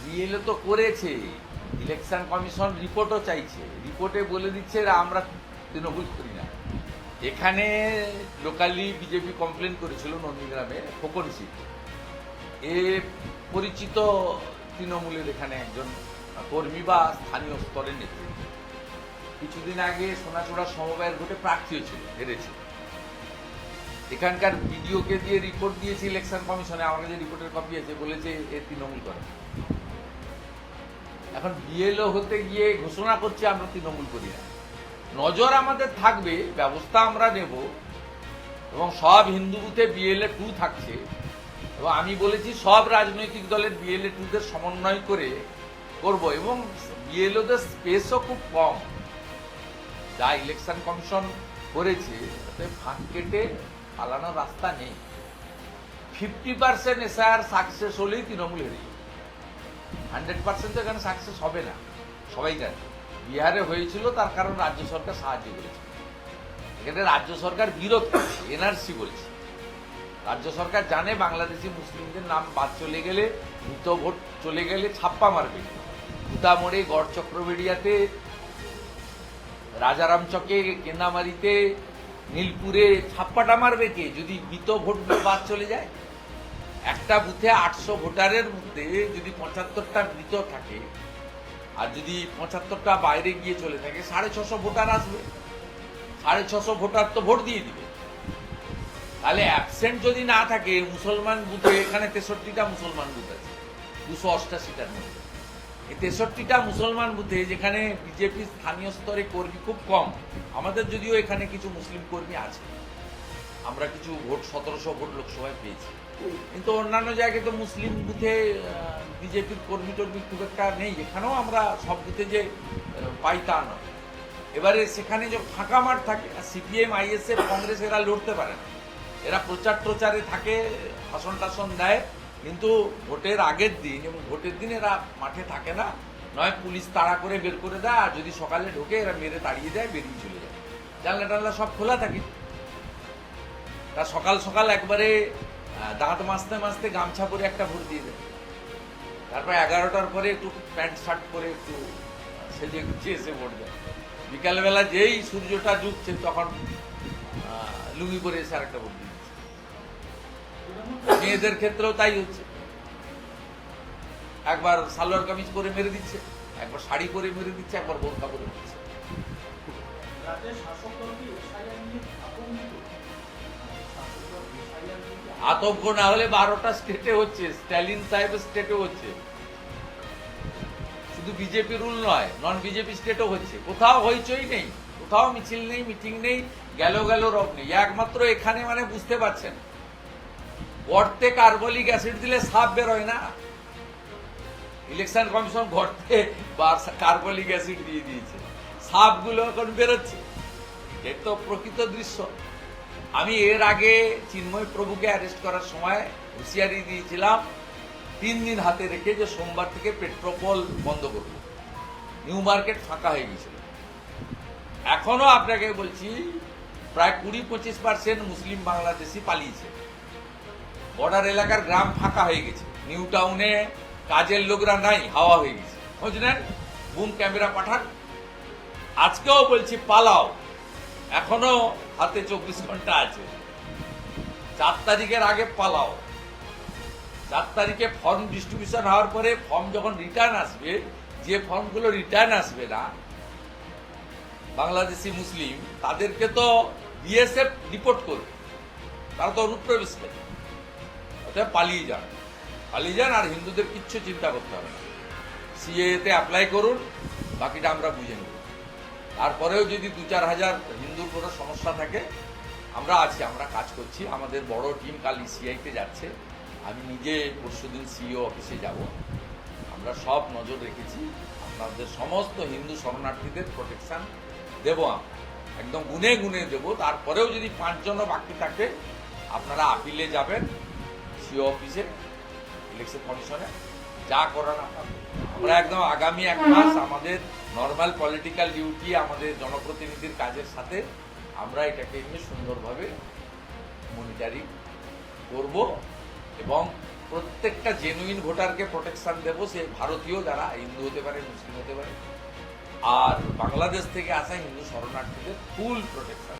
BLO তো করেছে, election commission রিপোর্টও চাইছে, রিপোর্টে বলে দিচ্ছে আমরা তৃণমূল করি না। এখানে লোকালি বিজেপি কমপ্লেন করেছিল নন্দীগ্রামে খোকন সিট, এ পরিচিত তৃণমূলের এখানে একজন কর্মী বা স্থানীয় স্তরের নেতৃত্ব। কিছুদিন আগে সোনাচূড়া সমবায়ের ভোটে প্রার্থীও ছিল, হেরেছে। এখানকার বিডিওকে দিয়ে রিপোর্ট দিয়েছে ইলেকশন কমিশনে, আমার কাছে রিপোর্টের কপি আছে, বলেছে এ তৃণমূল করে। এখন বিএলও হতে গিয়ে ঘোষণা করছে আমরা তৃণমূল করি না। নজর আমাদের থাকবে, ব্যবস্থা আমরা নেব, এবং সব হিন্দু বুথে বিএলএ 2 থাকছে, এবং আমি বলেছি সব রাজনৈতিক দলের বিএলএ 2দের সমন্বয় করে করব, এবং বিএলওদের স্পেসও খুব কম। যা ইলেকশন কমিশন করেছে তাতে ফাঁক কেটে পালানোর রাস্তা নেই। 50% এসআইআর সাকসেস হলেই তৃণমূল হেরে, 100% তো এখানে সাকসেস হবে না, সবাই জানে। বিহারে হয়েছিল, তার কারণ রাজ্য সরকার সাহায্য করেছে। এখানে রাজ্য সরকার বিরোধ করেছে, এনআরসি বলেছে। রাজ্য সরকার জানে বাংলাদেশি মুসলিমদের নাম বাদ চলে গেলে, মৃত ভোট চলে গেলে ছাপ্পা মারবে। ভূতামোড়ে, গড় চক্রবেড়িয়াতে, রাজারাম চকে, কেন্দামারিতে, নীলপুরে ছাপ্পাটা মারবে কে যদি মৃত ভোটগুলো বাদ চলে যায়? একটা বুথে 800 ভোটারের মধ্যে যদি 75টা মৃত থাকে, আর যদি 75টা বাইরে গিয়ে চলে থাকে, 650 ভোটার আসবে। 650 ভোটার তো ভোট দিয়ে দিবে। তাহলে অ্যাবসেন্ট যদি না থাকে মুসলমান বুথে, এখানে 63টা মুসলমান বুথ আছে 288টার মধ্যে। এই 63টা মুসলমান বুথে, যেখানে বিজেপি স্থানীয় স্তরে কর্মী খুব কম, আমাদের যদিও এখানে কিছু মুসলিম কর্মী আছে, আমরা কিছু ভোট 1700 ভোট লোকসভায় পেয়েছি, কিন্তু অন্যান্য জায়গায় তো মুসলিম বুথে বিজেপির কর্মী টর্মী খুব একটা নেই। এখানেও আমরা সব বুথে যে পাই তা নয়। এবারে সেখানে যে ফাঁকা মাঠ থাকে, সিপিএম, আইএসএফ, কংগ্রেস এরা লড়তে পারে না, এরা প্রচারে থাকে, ভাষণ টাষণ দেয়, কিন্তু ভোটের আগের দিন এবং ভোটের দিন এরা মাঠে থাকে না, নয় পুলিশ তাড়া করে বের করে দেয়, আর যদি সকালে ঢোকে এরা মেরে তাড়িয়ে দেয়, বেরিয়ে চলে যায়। জানলা টানলা সব খোলা থাকে। তা সকাল সকাল একবারে দাঁত মাজতে মাজতে গামছা পরে একটা ভোট দিয়ে দেয়, তারপর 11টার পরে একটু প্যান্ট শার্ট পরে একটু সেজে গুছিয়ে এসে ভোট দেয়। বিকালবেলা যেই সূর্যটা ডুবছে তখন লুঙ্গি পরে এসে আরেকটা ভোট দিয়ে দিচ্ছে। মেয়েদের ক্ষেত্রেও তাই হচ্ছে, একবার সালোয়ার কামিজ পরে মেরে দিচ্ছে, একবার শাড়ি পরে মেরে দিচ্ছে, একবার বোরকা পরে দিচ্ছে। আতঙ্ক না হলে 12টা স্টেটে হচ্ছে, স্ট্যালিন সাহেবের স্টেটে হচ্ছে, শুধু বিজেপি রুল নয়, নন বিজেপি স্টেটও হচ্ছে। কোথাও হইচই নেই, কোথাও মিছিল নেই, মিটিং নেই, গেল রব নেই, একমাত্র এখানে। মানে বুঝতে পারছেন, গর্তে কার্বলিক অ্যাসিড দিলে সাপ বেরোয় না, ইলেকশন কমিশন গর্তে কার্বলিক অ্যাসিড দিয়ে দিয়েছে, সাপগুলো এখন বেরোচ্ছে। এটা তো প্রকৃত দৃশ্য। আমি এর আগে চিন্ময় প্রভুকে অ্যারেস্ট করার সময় হুঁশিয়ারি দিয়েছিলাম 3 দিন হাতে রেখে, যে সোমবার থেকে পেট্রোপল বন্ধ করব। নিউ মার্কেট ফাঁকা হয়ে গেছিল। এখনো আপনাকে বলছি, প্রায় 20-25% মুসলিম বাংলাদেশি পালিয়েছে। বর্ডার এলাকার গ্রাম ফাঁকা হয়ে গেছে, নিউ টাউনে কাজের লোকরা নাই, হাওয়া হয়ে গেছে। বুঝলেন, বুম ক্যামেরা পাঠান। আজকেও বলছি পালাও, এখনো হাতে 24 ঘন্টা আছে। 4 তারিখের আগে পালাও। 4 তারিখে ফর্ম ডিস্ট্রিবিউশন হওয়ার পরে ফর্ম যখন রিটার্ন আসবে, যে ফর্মগুলো রিটার্ন আসবে না বাংলাদেশি মুসলিম, তাদেরকে তো বিএসএফ রিপোর্ট করবে, তারা তো অনুপ্রবেশ করে। অর্থাৎ পালিয়ে যান, আর হিন্দুদের কিচ্ছু চিন্তা করতে হবে না। সিএতে অ্যাপ্লাই করুন, বাকিটা আমরা বুঝে নেব। তারপরেও যদি 2-4 হাজার হিন্দুর কোনো সমস্যা থাকে, আমরা আছি, আমরা কাজ করছি। আমাদের বড় টিম কাল ইসিআইতে যাচ্ছে, আমি নিজে পরশুদিন সিইও অফিসে যাব। আমরা সব নজর রেখেছি, আপনাদের সমস্ত হিন্দু শরণার্থীদের প্রোটেকশন দেবো, আমরা একদম গুনে গুনে দেবো। তারপরেও যদি 5 জনও বাকি থাকে, আপনারা আপিলে যাবেন সিইও অফিসে, ইলেকশন কমিশনে, যা করার আমরা একদম আগামী 1 মাস আমাদের নর্মাল পলিটিক্যাল ডিউটি, আমাদের জনপ্রতিনিধির কাজের সাথে আমরা এটাকে নিয়ে সুন্দরভাবে মনিটরিং করব, এবং প্রত্যেকটা জেনুইন ভোটারকে প্রোটেকশন দেবো, সে ভারতীয় যারা হিন্দু হতে পারে, মুসলিম হতে পারে, আর বাংলাদেশ থেকে আসা হিন্দু শরণার্থীদের ফুল প্রোটেকশন।